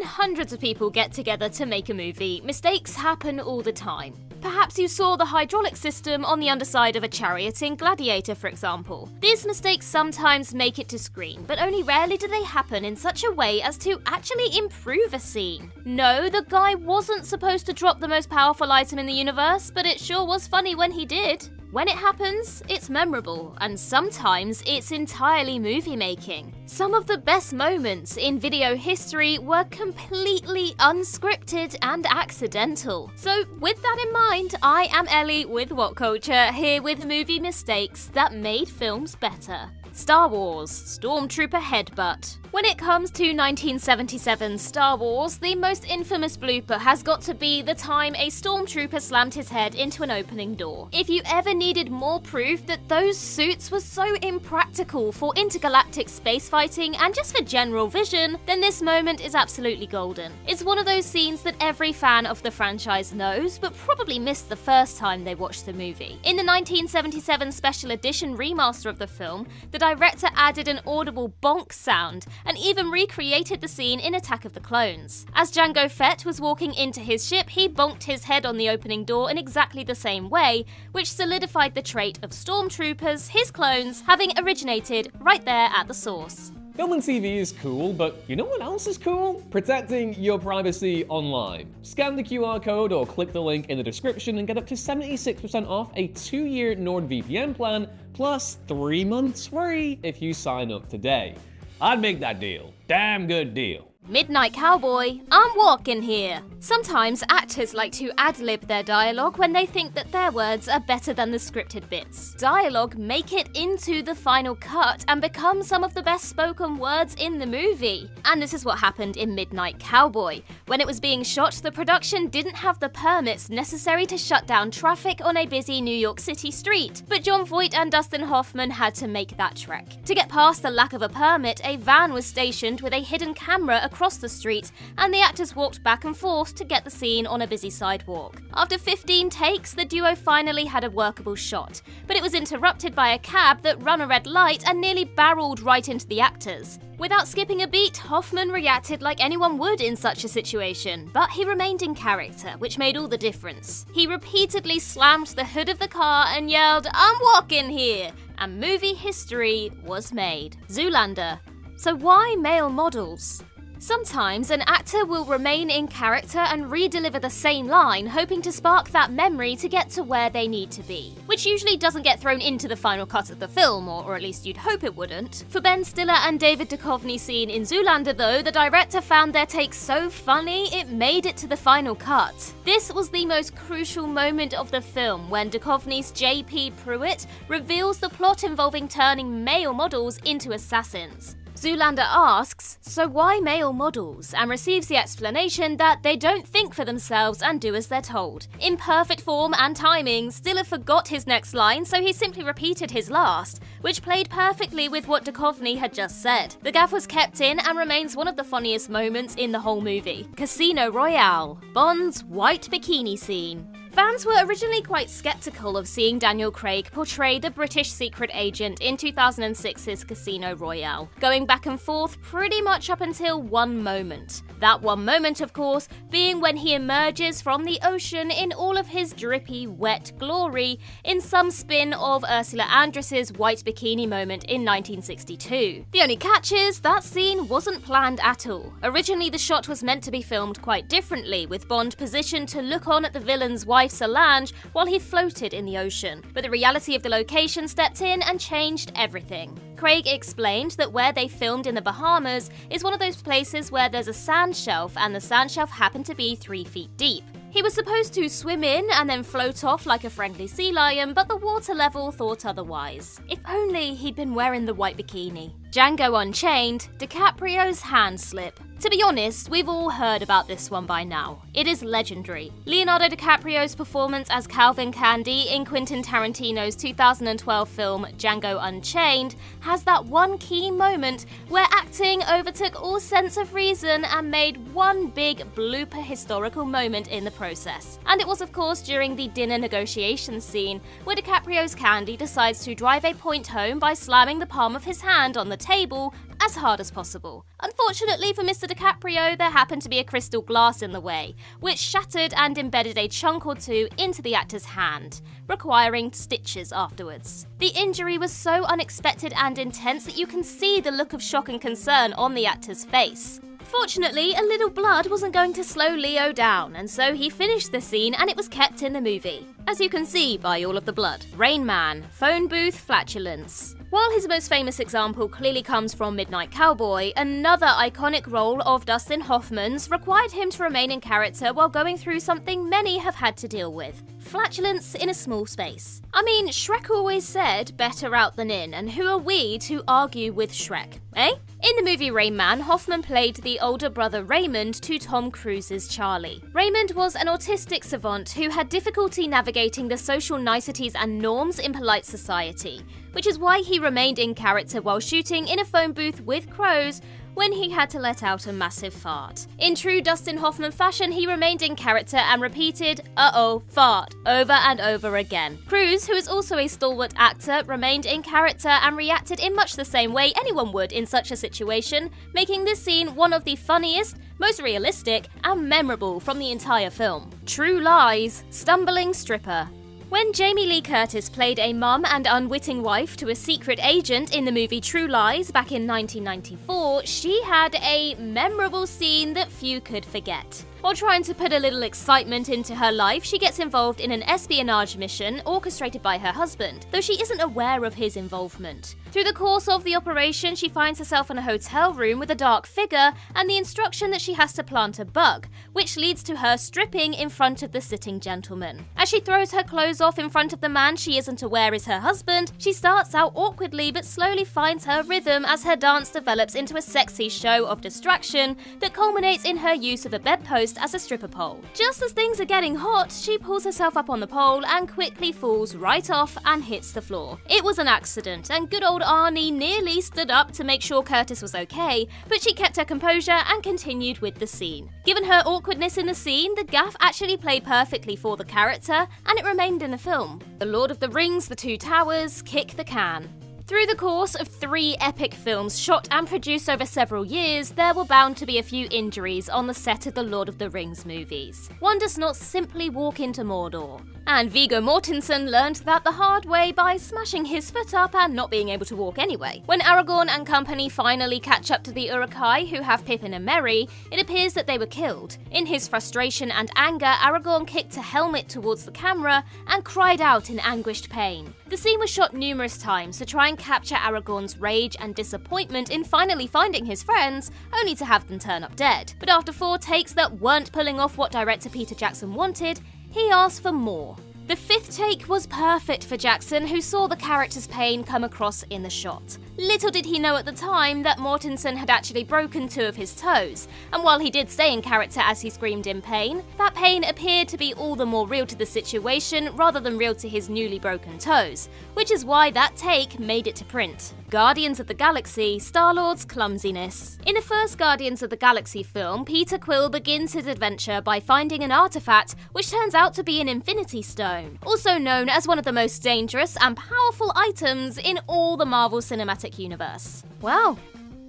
When hundreds of people get together to make a movie, mistakes happen all the time. Perhaps you saw the hydraulic system on the underside of a chariot in Gladiator, for example. These mistakes sometimes make it to screen, but only rarely do they happen in such a way as to actually improve a scene. No, the guy wasn't supposed to drop the most powerful item in the universe, but it sure was funny when he did. When it happens, it's memorable, and sometimes it's entirely movie-making. Some of the best moments in video history were completely unscripted and accidental. So with that in mind, I am Ellie with Whatculture, here with movie mistakes that made films better. Star Wars, Stormtrooper Headbutt. When it comes to 1977's Star Wars, the most infamous blooper has got to be the time a stormtrooper slammed his head into an opening door. If you ever needed more proof that those suits were so impractical for intergalactic space fighting and just for general vision, then this moment is absolutely golden. It's one of those scenes that every fan of the franchise knows, but probably missed the first time they watched the movie. In the 1977 special edition remaster of the film, the director added an audible bonk sound, and even recreated the scene in Attack of the Clones. As Django Fett was walking into his ship, he bonked his head on the opening door in exactly the same way, which solidified the trait of stormtroopers, his clones, having originated right there at the source. Filming TV is cool, but you know what else is cool? Protecting your privacy online. Scan the QR code or click the link in the description and get up to 76% off a 2-year NordVPN plan, plus 3 months free if you sign up today. I'd make that deal. Damn good deal. Midnight Cowboy, I'm walking here. Sometimes actors like to ad-lib their dialogue when they think that their words are better than the scripted bits. Dialogue make it into the final cut and become some of the best spoken words in the movie. And this is what happened in Midnight Cowboy. When it was being shot, the production didn't have the permits necessary to shut down traffic on a busy New York City street, but Jon Voight and Dustin Hoffman had to make that trek. To get past the lack of a permit, a van was stationed with a hidden camera across the street, and the actors walked back and forth to get the scene on a busy sidewalk. After 15 takes, the duo finally had a workable shot, but it was interrupted by a cab that ran a red light and nearly barreled right into the actors. Without skipping a beat, Hoffman reacted like anyone would in such a situation, but he remained in character, which made all the difference. He repeatedly slammed the hood of the car and yelled, "I'm walking here!" and movie history was made. Zoolander. So why male models? Sometimes an actor will remain in character and re-deliver the same line, hoping to spark that memory to get to where they need to be, which usually doesn't get thrown into the final cut of the film, or at least you'd hope it wouldn't. For Ben Stiller and David Duchovny's scene in Zoolander though, the director found their take so funny it made it to the final cut. This was the most crucial moment of the film, when Duchovny's J.P. Pruitt reveals the plot involving turning male models into assassins. Zoolander asks, so why male models? And receives the explanation that they don't think for themselves and do as they're told. In perfect form and timing, Stiller forgot his next line, so he simply repeated his last, which played perfectly with what Duchovny had just said. The gaffe was kept in and remains one of the funniest moments in the whole movie. Casino Royale, Bond's white bikini scene. Fans were originally quite skeptical of seeing Daniel Craig portray the British secret agent in 2006's Casino Royale, going back and forth pretty much up until one moment. That one moment, of course, being when he emerges from the ocean in all of his drippy, wet glory in some spin of Ursula Andress's white bikini moment in 1962. The only catch is that scene wasn't planned at all. Originally, the shot was meant to be filmed quite differently, with Bond positioned to look on at the villain's wife Solange while he floated in the ocean, but the reality of the location stepped in and changed everything. Craig explained that where they filmed in the Bahamas is one of those places where there's a sand shelf, and the sand shelf happened to be 3 feet deep. He was supposed to swim in and then float off like a friendly sea lion, but the water level thought otherwise. If only he'd been wearing the white bikini. Django Unchained, DiCaprio's hand slip. To be honest, we've all heard about this one by now. It is legendary. Leonardo DiCaprio's performance as Calvin Candy in Quentin Tarantino's 2012 film Django Unchained has that one key moment where acting overtook all sense of reason and made one big blooper historical moment in the process. And it was of course during the dinner negotiation scene where DiCaprio's Candy decides to drive a point home by slamming the palm of his hand on the table as hard as possible. Unfortunately for Mr. DiCaprio, there happened to be a crystal glass in the way, which shattered and embedded a chunk or two into the actor's hand, requiring stitches afterwards. The injury was so unexpected and intense that you can see the look of shock and concern on the actor's face. Fortunately, a little blood wasn't going to slow Leo down, and so he finished the scene and it was kept in the movie, as you can see by all of the blood. Rain Man, phone booth, flatulence. While his most famous example clearly comes from Midnight Cowboy, another iconic role of Dustin Hoffman's required him to remain in character while going through something many have had to deal with: flatulence in a small space. I mean, Shrek always said, better out than in, and who are we to argue with Shrek, eh? In the movie Rain Man, Hoffman played the older brother Raymond to Tom Cruise's Charlie. Raymond was an autistic savant who had difficulty navigating the social niceties and norms in polite society, which is why he remained in character while shooting in a phone booth with crows when he had to let out a massive fart. In true Dustin Hoffman fashion, he remained in character and repeated, "uh-oh, fart," over and over again. Cruise, who is also a stalwart actor, remained in character and reacted in much the same way anyone would in such a situation, making this scene one of the funniest, most realistic, and memorable from the entire film. True Lies, stumbling stripper. When Jamie Lee Curtis played a mum and unwitting wife to a secret agent in the movie True Lies back in 1994, she had a memorable scene that few could forget. While trying to put a little excitement into her life, she gets involved in an espionage mission orchestrated by her husband, though she isn't aware of his involvement. Through the course of the operation, she finds herself in a hotel room with a dark figure and the instruction that she has to plant a bug, which leads to her stripping in front of the sitting gentleman. As she throws her clothes off in front of the man she isn't aware is her husband, she starts out awkwardly but slowly finds her rhythm as her dance develops into a sexy show of distraction that culminates in her use of a bedpost as a stripper pole. Just as things are getting hot, she pulls herself up on the pole and quickly falls right off and hits the floor. It was an accident, and good old Arnie nearly stood up to make sure Curtis was okay, but she kept her composure and continued with the scene. Given her awkwardness in the scene, the gaffe actually played perfectly for the character, and it remained in the film. The Lord of the Rings, The Two Towers, kick the can. Through the course of 3 epic films shot and produced over several years, there were bound to be a few injuries on the set of the Lord of the Rings movies. One does not simply walk into Mordor. And Viggo Mortensen learned that the hard way by smashing his foot up and not being able to walk anyway. When Aragorn and company finally catch up to the Uruk-hai, who have Pippin and Merry, it appears that they were killed. In his frustration and anger, Aragorn kicked a helmet towards the camera and cried out in anguished pain. The scene was shot numerous times to try and capture Aragorn's rage and disappointment in finally finding his friends, only to have them turn up dead. But after 4 takes that weren't pulling off what director Peter Jackson wanted, he asked for more. The 5th take was perfect for Jackson, who saw the character's pain come across in the shot. Little did he know at the time that Mortensen had actually broken 2 of his toes, and while he did stay in character as he screamed in pain, that pain appeared to be all the more real to the situation rather than real to his newly broken toes, which is why that take made it to print. Guardians of the Galaxy, Star-Lord's clumsiness. In the first Guardians of the Galaxy film, Peter Quill begins his adventure by finding an artifact which turns out to be an Infinity Stone, also known as one of the most dangerous and powerful items in all the Marvel Cinematic Universe. Wow.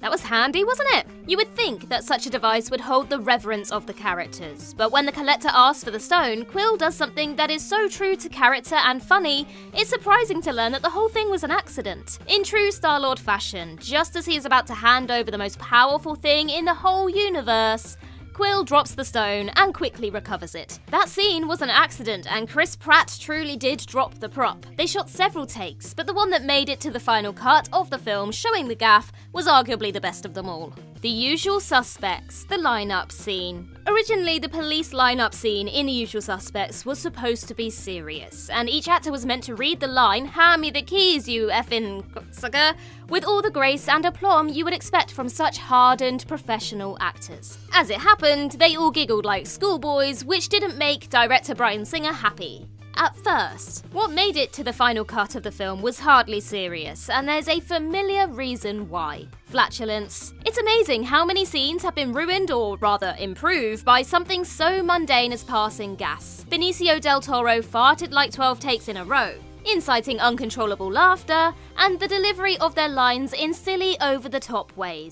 That was handy, wasn't it? You would think that such a device would hold the reverence of the characters, but when the collector asks for the stone, Quill does something that is so true to character and funny, it's surprising to learn that the whole thing was an accident. In true Star-Lord fashion, just as he is about to hand over the most powerful thing in the whole universe, Quill drops the stone and quickly recovers it. That scene was an accident, and Chris Pratt truly did drop the prop. They shot several takes, but the one that made it to the final cut of the film showing the gaffe was arguably the best of them all. The Usual Suspects, the lineup scene. Originally, the police lineup scene in The Usual Suspects was supposed to be serious, and each actor was meant to read the line, "Hand me the keys, you effing sucker," with all the grace and aplomb you would expect from such hardened professional actors. As it happened, they all giggled like schoolboys, which didn't make director Bryan Singer happy. At first, what made it to the final cut of the film was hardly serious, and there's a familiar reason why. Flatulence. It's amazing how many scenes have been ruined, or rather improved, by something so mundane as passing gas. Benicio del Toro farted like 12 takes in a row. inciting uncontrollable laughter, and the delivery of their lines in silly, over-the-top ways,